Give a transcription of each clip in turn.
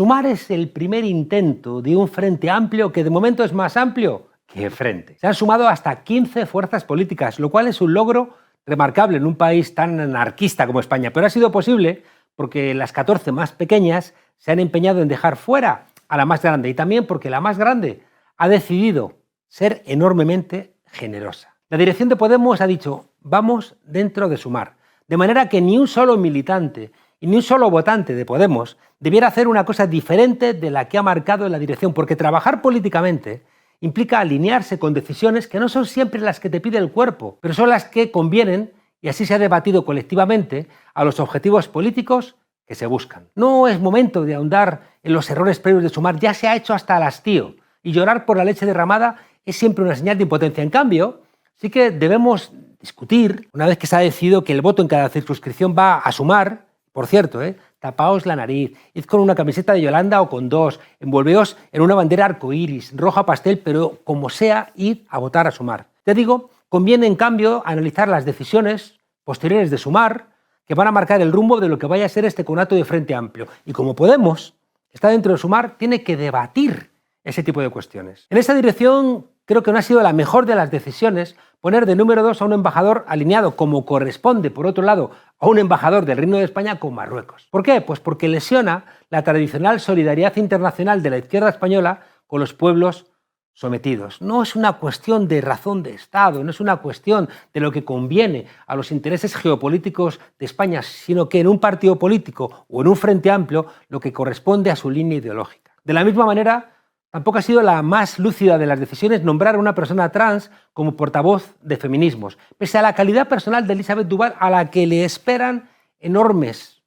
Sumar es el primer intento de un frente amplio que de momento es más amplio que Frente. Se han sumado hasta 15 fuerzas políticas, lo cual es un logro remarcable en un país tan anarquista como España, pero ha sido posible porque las 14 más pequeñas se han empeñado en dejar fuera a la más grande y también porque la más grande ha decidido ser enormemente generosa. La dirección de Podemos ha dicho, vamos dentro de Sumar, de manera que ni un solo militante y ni un solo votante de Podemos debiera hacer una cosa diferente de la que ha marcado la dirección, porque trabajar políticamente implica alinearse con decisiones que no son siempre las que te pide el cuerpo, pero son las que convienen, y así se ha debatido colectivamente, a los objetivos políticos que se buscan. No es momento de ahondar en los errores previos de Sumar, ya se ha hecho hasta el hastío, y llorar por la leche derramada es siempre una señal de impotencia. En cambio, sí que debemos discutir, una vez que se ha decidido que el voto en cada circunscripción va a Sumar, por cierto, tapaos la nariz, id con una camiseta de Yolanda o con dos, envolveos en una bandera arcoíris, roja pastel, pero como sea, id a votar a Sumar. Te digo, conviene en cambio analizar las decisiones posteriores de Sumar que van a marcar el rumbo de lo que vaya a ser este conato de Frente Amplio. Y como Podemos está dentro de Sumar, tiene que debatir ese tipo de cuestiones. En esa dirección creo que no ha sido la mejor de las decisiones poner de número 2 a un embajador alineado, como corresponde, por otro lado, a un embajador del Reino de España con Marruecos. ¿Por qué? Pues porque lesiona la tradicional solidaridad internacional de la izquierda española con los pueblos sometidos. No es una cuestión de razón de Estado, no es una cuestión de lo que conviene a los intereses geopolíticos de España, sino que en un partido político o en un frente amplio lo que corresponde a su línea ideológica. De la misma manera, tampoco ha sido la más lúcida de las decisiones nombrar a una persona trans como portavoz de feminismos, pese a la calidad personal de Elisabeth Duval, a la que le esperan enormes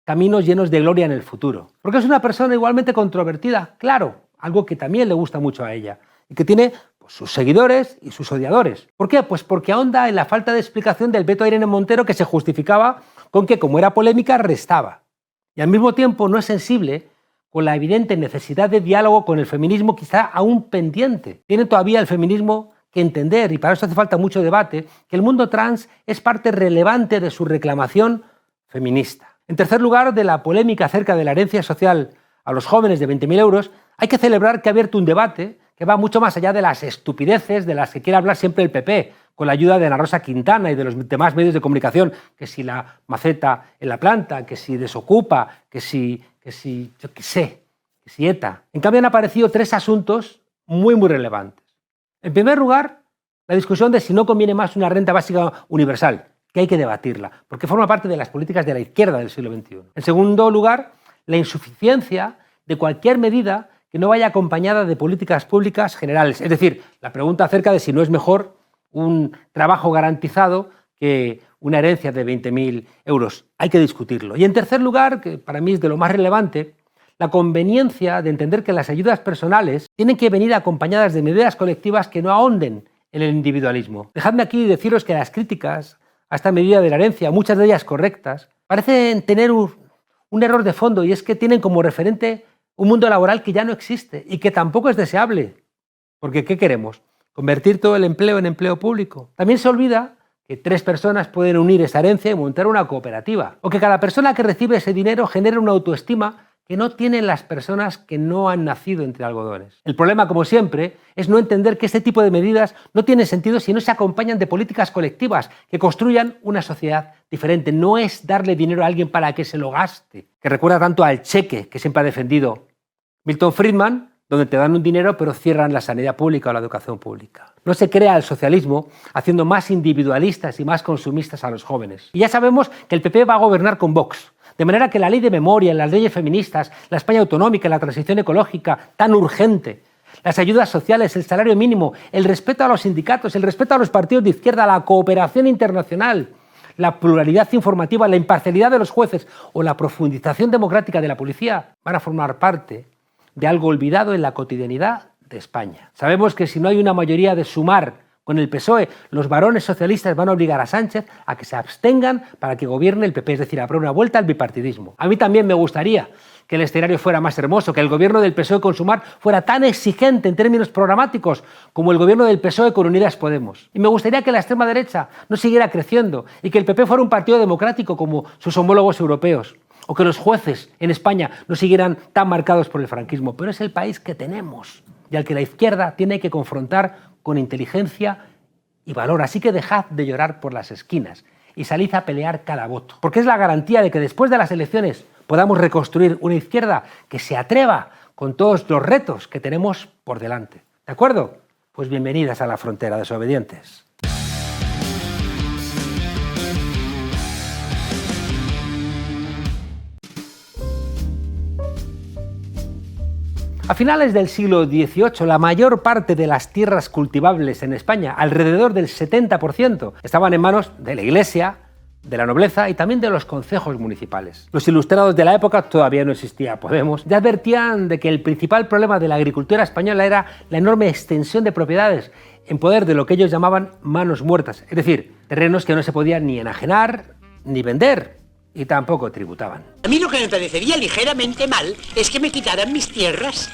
caminos llenos de gloria en el futuro. Porque es una persona igualmente controvertida, claro, algo que también le gusta mucho a ella, y que tiene sus seguidores y sus odiadores. ¿Por qué? Pues porque ahonda en la falta de explicación del veto a Irene Montero, que se justificaba con que, como era polémica, restaba. Y al mismo tiempo no es sensible con la evidente necesidad de diálogo con el feminismo quizá aún pendiente. Tiene todavía el feminismo que entender, y para eso hace falta mucho debate, que el mundo trans es parte relevante de su reclamación feminista. En tercer lugar, de la polémica acerca de la herencia social a los jóvenes de 20.000 euros, hay que celebrar que ha abierto un debate que va mucho más allá de las estupideces de las que quiere hablar siempre el PP, con la ayuda de Ana Rosa Quintana y de los demás medios de comunicación, que si la maceta en la planta, que si desocupa, que si yo qué sé, que si ETA. En cambio han aparecido 3 asuntos muy relevantes. En primer lugar, la discusión de si no conviene más una renta básica universal, que hay que debatirla, porque forma parte de las políticas de la izquierda del siglo XXI. En segundo lugar, la insuficiencia de cualquier medida que no vaya acompañada de políticas públicas generales. Es decir, la pregunta acerca de si no es mejor un trabajo garantizado que una herencia de 20.000 euros. Hay que discutirlo. Y en tercer lugar, que para mí es de lo más relevante, la conveniencia de entender que las ayudas personales tienen que venir acompañadas de medidas colectivas que no ahonden en el individualismo. Dejadme aquí deciros que las críticas a esta medida de la herencia, muchas de ellas correctas, parecen tener un error de fondo, y es que tienen como referente un mundo laboral que ya no existe y que tampoco es deseable. Porque ¿qué queremos? ¿Convertir todo el empleo en empleo público? También se olvida que 3 personas pueden unir esa herencia y montar una cooperativa. O que cada persona que recibe ese dinero genera una autoestima que no tienen las personas que no han nacido entre algodones. El problema, como siempre, es no entender que este tipo de medidas no tienen sentido si no se acompañan de políticas colectivas que construyan una sociedad diferente. No es darle dinero a alguien para que se lo gaste, que recuerda tanto al cheque que siempre ha defendido Milton Friedman, donde te dan un dinero pero cierran la sanidad pública o la educación pública. No se crea el socialismo haciendo más individualistas y más consumistas a los jóvenes. Y ya sabemos que el PP va a gobernar con Vox. De manera que la ley de memoria, las leyes feministas, la España autonómica, la transición ecológica tan urgente, las ayudas sociales, el salario mínimo, el respeto a los sindicatos, el respeto a los partidos de izquierda, la cooperación internacional, la pluralidad informativa, la imparcialidad de los jueces o la profundización democrática de la policía van a formar parte de algo olvidado en la cotidianidad de España. Sabemos que si no hay una mayoría de Sumar con el PSOE, los varones socialistas van a obligar a Sánchez a que se abstengan para que gobierne el PP, es decir, habrá una vuelta al bipartidismo. A mí también me gustaría que el escenario fuera más hermoso, que el gobierno del PSOE con Sumar fuera tan exigente en términos programáticos como el gobierno del PSOE con Unidas Podemos. Y me gustaría que la extrema derecha no siguiera creciendo y que el PP fuera un partido democrático como sus homólogos europeos. o que los jueces en España no siguieran tan marcados por el franquismo, pero es el país que tenemos y al que la izquierda tiene que confrontar con inteligencia y valor. Así que dejad de llorar por las esquinas y salid a pelear cada voto, porque es la garantía de que después de las elecciones podamos reconstruir una izquierda que se atreva con todos los retos que tenemos por delante. ¿De acuerdo? Pues bienvenidas a la frontera, desobedientes. A finales del siglo XVIII, la mayor parte de las tierras cultivables en España, alrededor del 70%, estaban en manos de la Iglesia, de la nobleza y también de los concejos municipales. Los ilustrados de la época, todavía no existía Podemos, ya advertían de que el principal problema de la agricultura española era la enorme extensión de propiedades en poder de lo que ellos llamaban manos muertas, es decir, terrenos que no se podían ni enajenar ni vender y tampoco tributaban. A mí lo que me parecería ligeramente mal es que me quitaran mis tierras,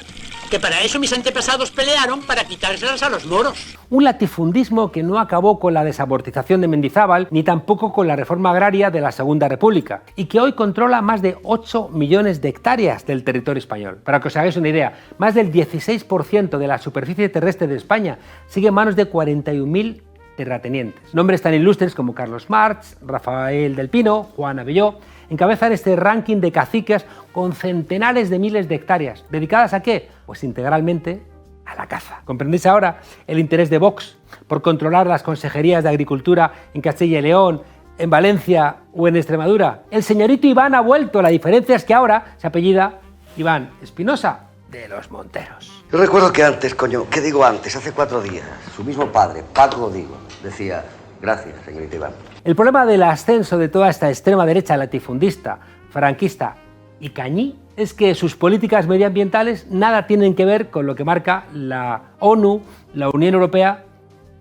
que para eso mis antepasados pelearon para quitárselas a los moros. Un latifundismo que no acabó con la desamortización de Mendizábal ni tampoco con la reforma agraria de la Segunda República y que hoy controla más de 8 millones de hectáreas del territorio español. Para que os hagáis una idea, más del 16% de la superficie terrestre de España sigue en manos de 41.000 terratenientes. Nombres tan ilustres como Carlos Marx, Rafael del Pino, Juan Abelló encabezan este ranking de caciques con centenares de miles de hectáreas. ¿Dedicadas a qué? Pues integralmente a la caza. ¿Comprendéis ahora el interés de Vox por controlar las consejerías de Agricultura en Castilla y León, en Valencia o en Extremadura? El señorito Iván ha vuelto, la diferencia es que ahora se apellida Iván Espinosa de los Monteros. Yo recuerdo que antes, ¿qué digo antes? Hace 4 días, su mismo padre, Paco Rodrigo, decía: gracias, señorita Iván. El problema del ascenso de toda esta extrema derecha latifundista, franquista y cañí es que sus políticas medioambientales nada tienen que ver con lo que marca la ONU, la Unión Europea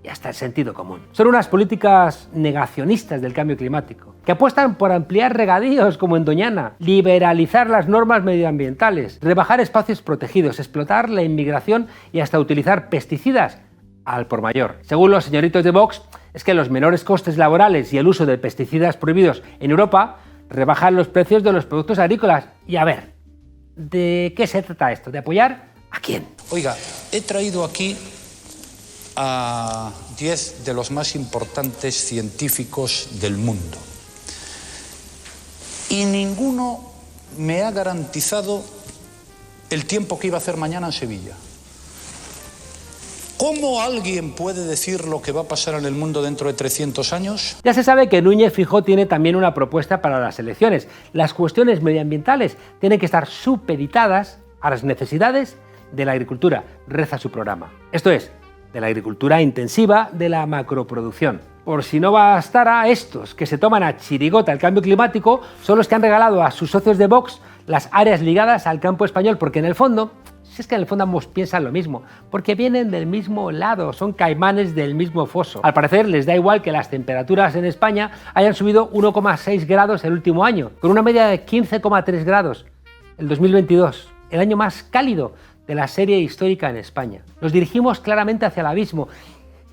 y hasta el sentido común. Son unas políticas negacionistas del cambio climático, que apuestan por ampliar regadíos como en Doñana, liberalizar las normas medioambientales, rebajar espacios protegidos, explotar la inmigración y hasta utilizar pesticidas al por mayor. Según los señoritos de Vox, es que los menores costes laborales y el uso de pesticidas prohibidos en Europa rebajan los precios de los productos agrícolas. Y a ver, ¿de qué se trata esto? ¿De apoyar a quién? Oiga, he traído aquí a 10 de los más importantes científicos del mundo. Y ninguno me ha garantizado el tiempo que iba a hacer mañana en Sevilla. ¿Cómo alguien puede decir lo que va a pasar en el mundo dentro de 300 años? Ya se sabe que Núñez Feijóo tiene también una propuesta para las elecciones. Las cuestiones medioambientales tienen que estar supeditadas a las necesidades de la agricultura, reza su programa. Esto es, de la agricultura intensiva, de la macroproducción. Por si no bastara, estos que se toman a chirigota el cambio climático son los que han regalado a sus socios de Vox las áreas ligadas al campo español, porque en el fondo, si es que en el fondo ambos piensan lo mismo, porque vienen del mismo lado, son caimanes del mismo foso. Al parecer les da igual que las temperaturas en España hayan subido 1,6 grados el último año, con una media de 15,3 grados el 2022, el año más cálido de la serie histórica en España. Nos dirigimos claramente hacia el abismo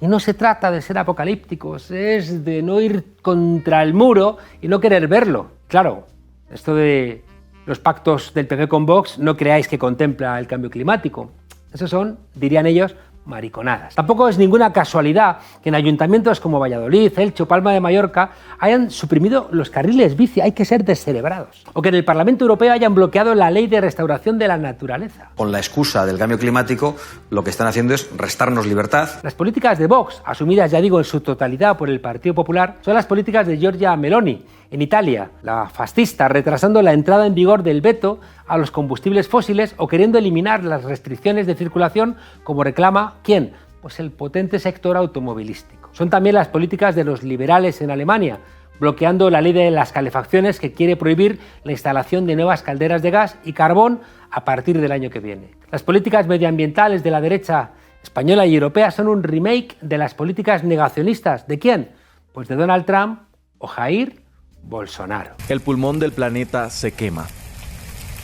y no se trata de ser apocalípticos, es de no ir contra el muro y no querer verlo. Claro, esto de los pactos del PP con Vox no creáis que contempla el cambio climático. Esos son, dirían ellos, mariconadas. Tampoco es ninguna casualidad que en ayuntamientos como Valladolid, Elche o Palma de Mallorca hayan suprimido los carriles bici, hay que ser descerebrados. O que en el Parlamento Europeo hayan bloqueado la ley de restauración de la naturaleza. Con la excusa del cambio climático, lo que están haciendo es restarnos libertad. Las políticas de Vox, asumidas ya digo en su totalidad por el Partido Popular, son las políticas de Giorgia Meloni en Italia, la fascista, retrasando la entrada en vigor del veto a los combustibles fósiles o queriendo eliminar las restricciones de circulación como reclama ¿quién? Pues el potente sector automovilístico. Son también las políticas de los liberales en Alemania, bloqueando la ley de las calefacciones que quiere prohibir la instalación de nuevas calderas de gas y carbón a partir del año que viene. Las políticas medioambientales de la derecha española y europea son un remake de las políticas negacionistas. ¿De quién? Pues de Donald Trump o Jair Bolsonaro. El pulmón del planeta se quema.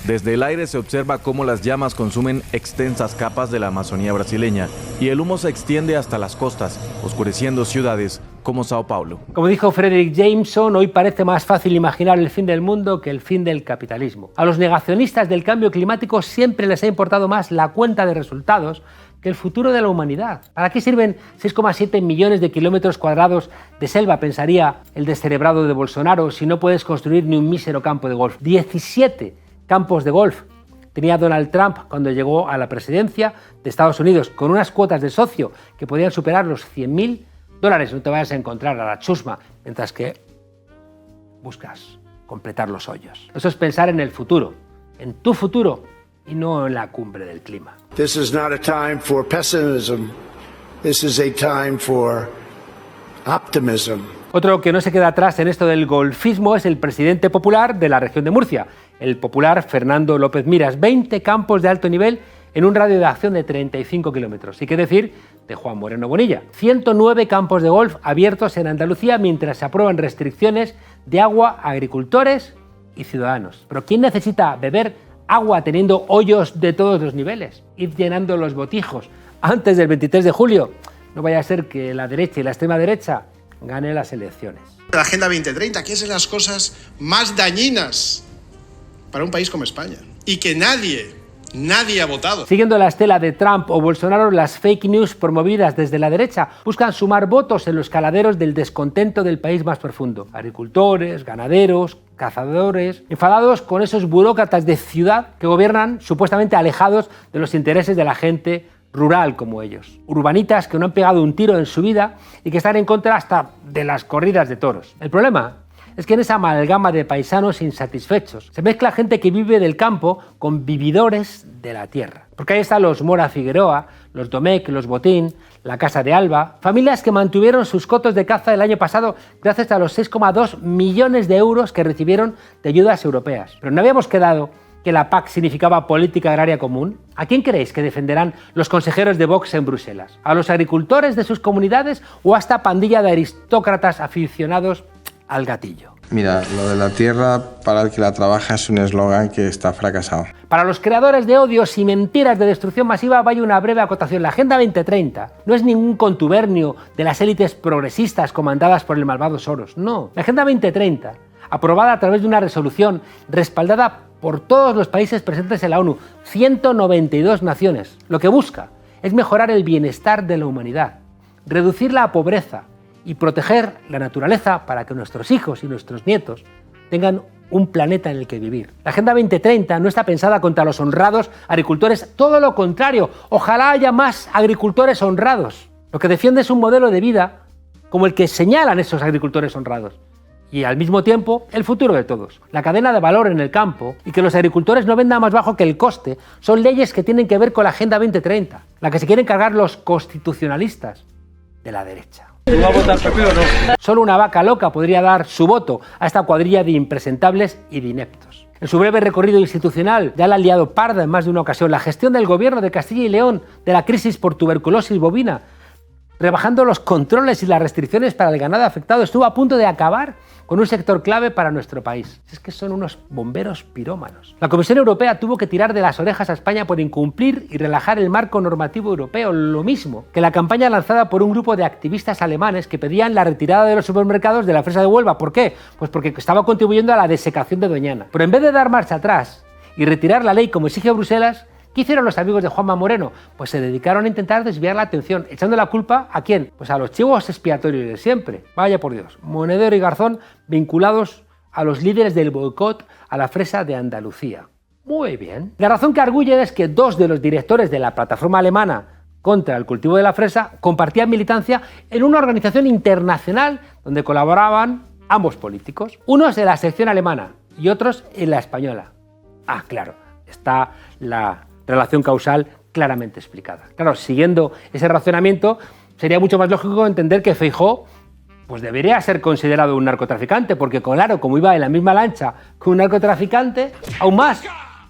Desde el aire se observa cómo las llamas consumen extensas capas de la Amazonía brasileña y el humo se extiende hasta las costas, oscureciendo ciudades como Sao Paulo. Como dijo Frederick Jameson, hoy parece más fácil imaginar el fin del mundo que el fin del capitalismo. A los negacionistas del cambio climático siempre les ha importado más la cuenta de resultados que el futuro de la humanidad. ¿Para qué sirven 6,7 millones de kilómetros cuadrados de selva, pensaría el descerebrado de Bolsonaro, si no puedes construir ni un mísero campo de golf? 17 campos de golf tenía Donald Trump cuando llegó a la presidencia de Estados Unidos, con unas cuotas de socio que podían superar los $100.000. No te vayas a encontrar a la chusma mientras que buscas completar los hoyos. Eso es pensar en el futuro, en tu futuro y no en la cumbre del clima. This is not a time for pessimism. This is a time for optimism. Otro que no se queda atrás en esto del golfismo es el presidente popular de la región de Murcia, el popular Fernando López Miras. 20 campos de alto nivel en un radio de acción de 35 kilómetros. ¿Y qué decir de Juan Moreno Bonilla? 109 campos de golf abiertos en Andalucía mientras se aprueban restricciones de agua a agricultores y ciudadanos. Pero ¿quién necesita beber agua teniendo hoyos de todos los niveles? Ir llenando los botijos antes del 23 de julio. No vaya a ser que la derecha y la extrema derecha gane las elecciones. La Agenda 2030, que es de las cosas más dañinas para un país como España. Y que nadie ha votado. Siguiendo la estela de Trump o Bolsonaro, las fake news promovidas desde la derecha buscan sumar votos en los caladeros del descontento del país más profundo. Agricultores, ganaderos, cazadores, enfadados con esos burócratas de ciudad que gobiernan supuestamente alejados de los intereses de la gente rural como ellos. Urbanitas que no han pegado un tiro en su vida y que están en contra hasta de las corridas de toros. El problema es que en esa amalgama de paisanos insatisfechos se mezcla gente que vive del campo con vividores de la tierra. Porque ahí están los Mora Figueroa, los Domecq, los Botín, la Casa de Alba, familias que mantuvieron sus cotos de caza el año pasado gracias a los 6,2 millones de euros que recibieron de ayudas europeas. Pero ¿no habíamos quedado que la PAC significaba política agraria común? ¿A quién creéis que defenderán los consejeros de Vox en Bruselas? ¿A los agricultores de sus comunidades o a esta pandilla de aristócratas aficionados al gatillo? Mira, lo de la tierra para el que la trabaja es un eslogan que está fracasado. Para los creadores de odios y mentiras de destrucción masiva vaya una breve acotación. La Agenda 2030 no es ningún contubernio de las élites progresistas comandadas por el malvado Soros. No, la Agenda 2030, aprobada a través de una resolución respaldada por todos los países presentes en la ONU, 192 naciones, lo que busca es mejorar el bienestar de la humanidad, reducir la pobreza y proteger la naturaleza para que nuestros hijos y nuestros nietos tengan un planeta en el que vivir. La Agenda 2030 no está pensada contra los honrados agricultores, todo lo contrario, ojalá haya más agricultores honrados. Lo que defiende es un modelo de vida como el que señalan esos agricultores honrados y al mismo tiempo el futuro de todos. La cadena de valor en el campo y que los agricultores no vendan más bajo que el coste son leyes que tienen que ver con la Agenda 2030, la que se quieren cargar los constitucionalistas de la derecha. ¿Va a votar PP o no? Solo una vaca loca podría dar su voto a esta cuadrilla de impresentables y de ineptos. En su breve recorrido institucional ya la han liado parda en más de una ocasión. La gestión del gobierno de Castilla y León de la crisis por tuberculosis bovina, rebajando los controles y las restricciones para el ganado afectado, estuvo a punto de acabar con un sector clave para nuestro país. Es que son unos bomberos pirómanos. La Comisión Europea tuvo que tirar de las orejas a España por incumplir y relajar el marco normativo europeo, lo mismo que la campaña lanzada por un grupo de activistas alemanes que pedían la retirada de los supermercados de la fresa de Huelva. ¿Por qué? Pues porque estaba contribuyendo a la desecación de Doñana. Pero en vez de dar marcha atrás y retirar la ley como exige Bruselas, ¿qué hicieron los amigos de Juanma Moreno? Pues se dedicaron a intentar desviar la atención, echando la culpa ¿a quién? Pues a los chivos expiatorios de siempre. Vaya por Dios, Monedero y Garzón vinculados a los líderes del boicot a la fresa de Andalucía. Muy bien. La razón que arguyen es que dos de los directores de la plataforma alemana contra el cultivo de la fresa compartían militancia en una organización internacional donde colaboraban ambos políticos, unos de la sección alemana y otros en la española. Ah, claro, está la relación causal claramente explicada. Claro, siguiendo ese razonamiento, sería mucho más lógico entender que Feijóo pues debería ser considerado un narcotraficante, porque claro, como iba en la misma lancha que un narcotraficante, aún más.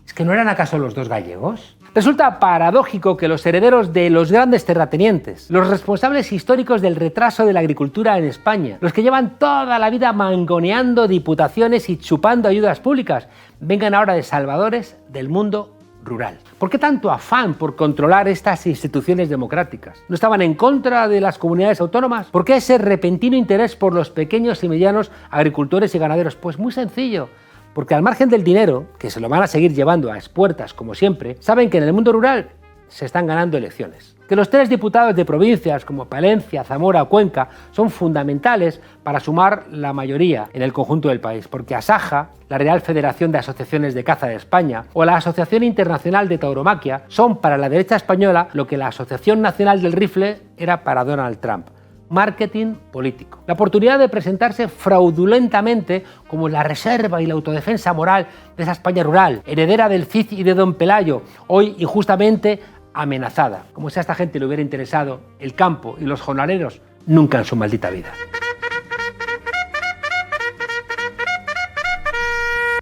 ¿Es que no eran acaso los dos gallegos? Resulta paradójico que los herederos de los grandes terratenientes, los responsables históricos del retraso de la agricultura en España, los que llevan toda la vida mangoneando diputaciones y chupando ayudas públicas, vengan ahora de salvadores del mundo rural. ¿Por qué tanto afán por controlar estas instituciones democráticas? ¿No estaban en contra de las comunidades autónomas? ¿Por qué ese repentino interés por los pequeños y medianos agricultores y ganaderos? Pues muy sencillo. Porque al margen del dinero, que se lo van a seguir llevando a expuertas como siempre, saben que en el mundo rural se están ganando elecciones. Que los 3 diputados de provincias como Palencia, Zamora o Cuenca son fundamentales para sumar la mayoría en el conjunto del país, porque Asaja, la Real Federación de Asociaciones de Caza de España o la Asociación Internacional de Tauromaquia son para la derecha española lo que la Asociación Nacional del Rifle era para Donald Trump. Marketing político. La oportunidad de presentarse fraudulentamente como la reserva y la autodefensa moral de esa España rural, heredera del Cid y de Don Pelayo, hoy injustamente amenazada. Como si a esta gente le hubiera interesado el campo y los jornaleros, nunca en su maldita vida.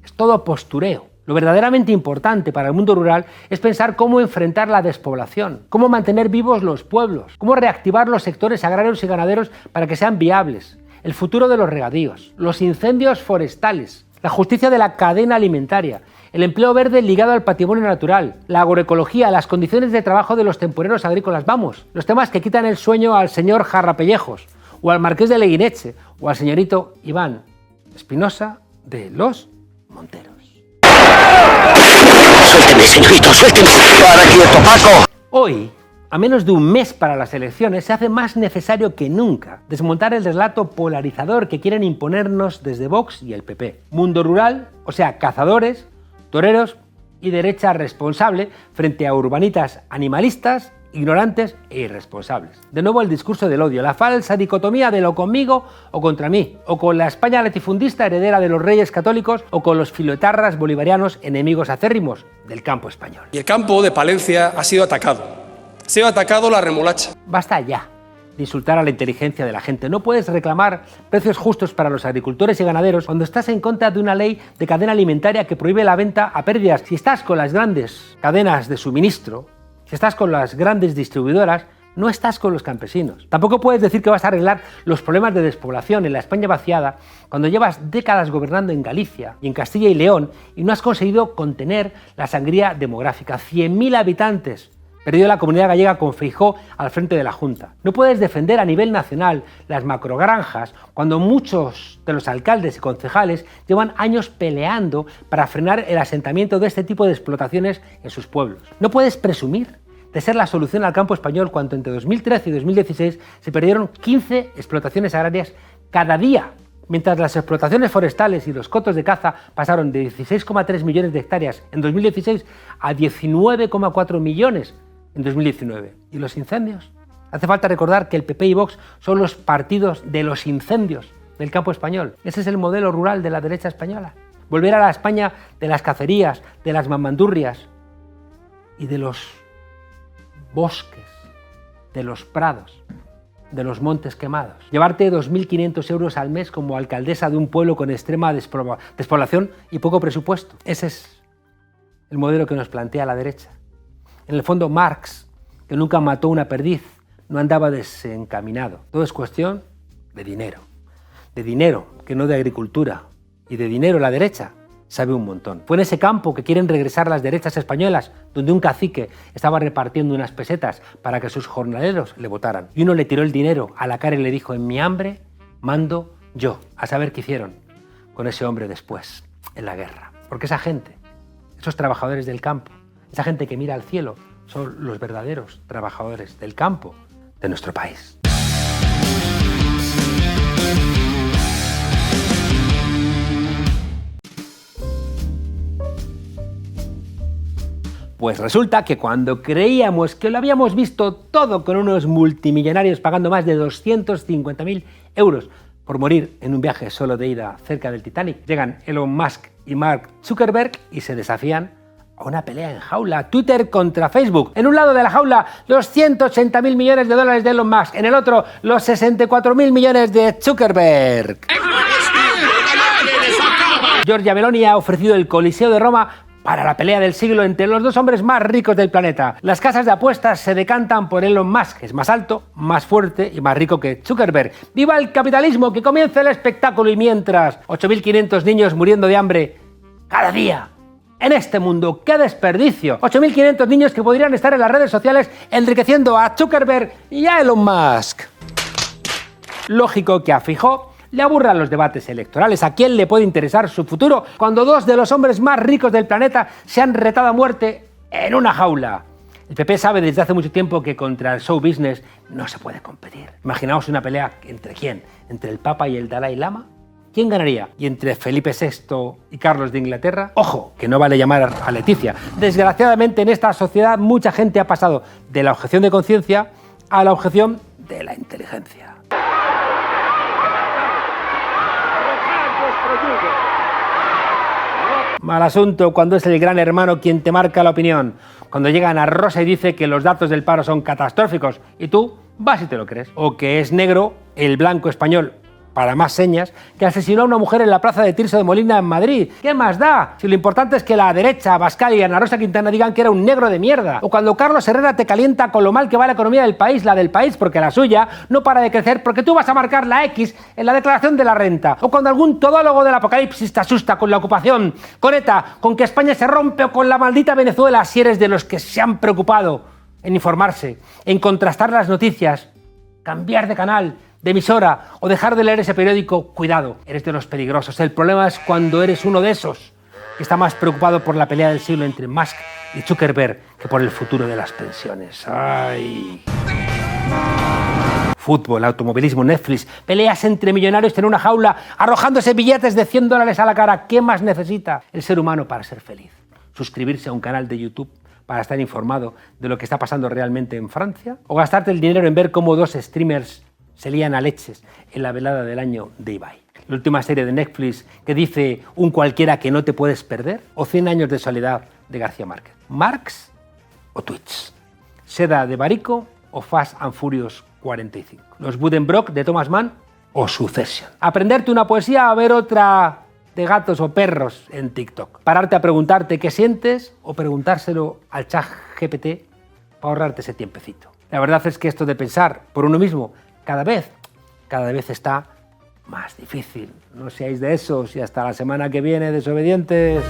Es todo postureo. Lo verdaderamente importante para el mundo rural es pensar cómo enfrentar la despoblación, cómo mantener vivos los pueblos, cómo reactivar los sectores agrarios y ganaderos para que sean viables, el futuro de los regadíos, los incendios forestales, la justicia de la cadena alimentaria, el empleo verde ligado al patrimonio natural, la agroecología, las condiciones de trabajo de los temporeros agrícolas. Vamos, los temas que quitan el sueño al señor Jarrapellejos, o al marqués de Leguineche, o al señorito Iván Espinosa de los Monteros. ¡Suélteme, señorito, suélteme! ¡Para quieto, Paco! Hoy, a menos de un mes para las elecciones, se hace más necesario que nunca desmontar el relato polarizador que quieren imponernos desde Vox y el PP. Mundo rural, o sea, cazadores, toreros y derecha responsable frente a urbanitas animalistas, ignorantes e irresponsables. De nuevo el discurso del odio, la falsa dicotomía de lo conmigo o contra mí, o con la España latifundista heredera de los reyes católicos o con los filoetarras bolivarianos enemigos acérrimos del campo español. Y el campo de Palencia ha sido atacado. Ha sido atacado la remolacha. Basta ya de insultar a la inteligencia de la gente. No puedes reclamar precios justos para los agricultores y ganaderos cuando estás en contra de una ley de cadena alimentaria que prohíbe la venta a pérdidas. Si estás con las grandes cadenas de suministro, si estás con las grandes distribuidoras, no estás con los campesinos. Tampoco puedes decir que vas a arreglar los problemas de despoblación en la España vaciada cuando llevas décadas gobernando en Galicia y en Castilla y León y no has conseguido contener la sangría demográfica. 100.000 habitantes perdió la comunidad gallega con Feijóo al frente de la Junta. No puedes defender a nivel nacional las macrogranjas cuando muchos de los alcaldes y concejales llevan años peleando para frenar el asentamiento de este tipo de explotaciones en sus pueblos. No puedes presumir de ser la solución al campo español cuando entre 2013 y 2016 se perdieron 15 explotaciones agrarias cada día, mientras las explotaciones forestales y los cotos de caza pasaron de 16,3 millones de hectáreas en 2016 a 19,4 millones en 2019. ¿Y los incendios? Hace falta recordar que el PP y Vox son los partidos de los incendios del campo español. Ese es el modelo rural de la derecha española. Volver a la España de las cacerías, de las mamandurrias y de los bosques, de los prados, de los montes quemados. Llevarte 2.500 euros al mes como alcaldesa de un pueblo con extrema despoblación y poco presupuesto. Ese es el modelo que nos plantea la derecha. En el fondo, Marx, que nunca mató una perdiz, no andaba desencaminado. Todo es cuestión de dinero. De dinero, que no de agricultura. Y de dinero la derecha sabe un montón. Fue en ese campo que quieren regresar las derechas españolas, donde un cacique estaba repartiendo unas pesetas para que sus jornaleros le votaran. Y uno le tiró el dinero a la cara y le dijo: en mi hambre mando yo. A saber qué hicieron con ese hombre después, en la guerra. Porque esa gente, esos trabajadores del campo, esa gente que mira al cielo, son los verdaderos trabajadores del campo de nuestro país. Pues resulta que cuando creíamos que lo habíamos visto todo con unos multimillonarios pagando más de 250.000 euros por morir en un viaje solo de ida cerca del Titanic, llegan Elon Musk y Mark Zuckerberg y se desafían a una pelea en jaula, Twitter contra Facebook. En un lado de la jaula, los 180.000 millones de dólares de Elon Musk. En el otro, los 64.000 millones de Zuckerberg. Giorgia Meloni ha ofrecido el Coliseo de Roma para la pelea del siglo entre los dos hombres más ricos del planeta. Las casas de apuestas se decantan por Elon Musk. Es más alto, más fuerte y más rico que Zuckerberg. ¡Viva el capitalismo! ¡Que comience el espectáculo! Y mientras, 8.500 niños muriendo de hambre cada día en este mundo. ¡Qué desperdicio! 8.500 niños que podrían estar en las redes sociales enriqueciendo a Zuckerberg y a Elon Musk. Lógico que a Feijóo le aburran los debates electorales. ¿A quién le puede interesar su futuro cuando dos de los hombres más ricos del planeta se han retado a muerte en una jaula? El PP sabe desde hace mucho tiempo que contra el show business no se puede competir. Imaginaos una pelea ¿entre quién? ¿Entre el Papa y el Dalai Lama? ¿Quién ganaría? ¿Y entre Felipe VI y Carlos de Inglaterra? Ojo, que no vale llamar a Leticia. Desgraciadamente en esta sociedad mucha gente ha pasado de la objeción de conciencia a la objeción de la inteligencia. Mal asunto cuando es el gran hermano quien te marca la opinión. Cuando llega Ana Rosa y dice que los datos del paro son catastróficos y tú vas y te lo crees. O que es negro el blanco español, para más señas, que asesinó a una mujer en la plaza de Tirso de Molina en Madrid. ¿Qué más da? Si lo importante es que la derecha, Abascal y Ana Rosa Quintana digan que era un negro de mierda. O cuando Carlos Herrera te calienta con lo mal que va la economía del país, la del país, porque la suya no para de crecer porque tú vas a marcar la X en la declaración de la renta. O cuando algún todólogo del apocalipsis te asusta con la ocupación, con ETA, con que España se rompe o con la maldita Venezuela, si eres de los que se han preocupado en informarse, en contrastar las noticias, cambiar de canal, de emisora o dejar de leer ese periódico, cuidado, eres de los peligrosos. El problema es cuando eres uno de esos que está más preocupado por la pelea del siglo entre Musk y Zuckerberg que por el futuro de las pensiones. ¡Ay! Fútbol, automovilismo, Netflix, peleas entre millonarios en una jaula, arrojándose billetes de $100 a la cara. ¿Qué más necesita el ser humano para ser feliz? ¿Suscribirse a un canal de YouTube para estar informado de lo que está pasando realmente en Francia? ¿O gastarte el dinero en ver cómo dos streamers se lían a leches en la velada del año de Ibai? La última serie de Netflix que dice un cualquiera que no te puedes perder, o 100 años de soledad de García Márquez. ¿Marx o Twitch? ¿Seda de Barico o Fast and Furious 45? ¿Los Buddenbrook de Thomas Mann o Succession? ¿Aprenderte una poesía o ver otra de gatos o perros en TikTok? ¿Pararte a preguntarte qué sientes o preguntárselo al chat GPT para ahorrarte ese tiempecito? La verdad es que esto de pensar por uno mismo cada vez está más difícil. No seáis de esos y hasta la semana que viene, desobedientes.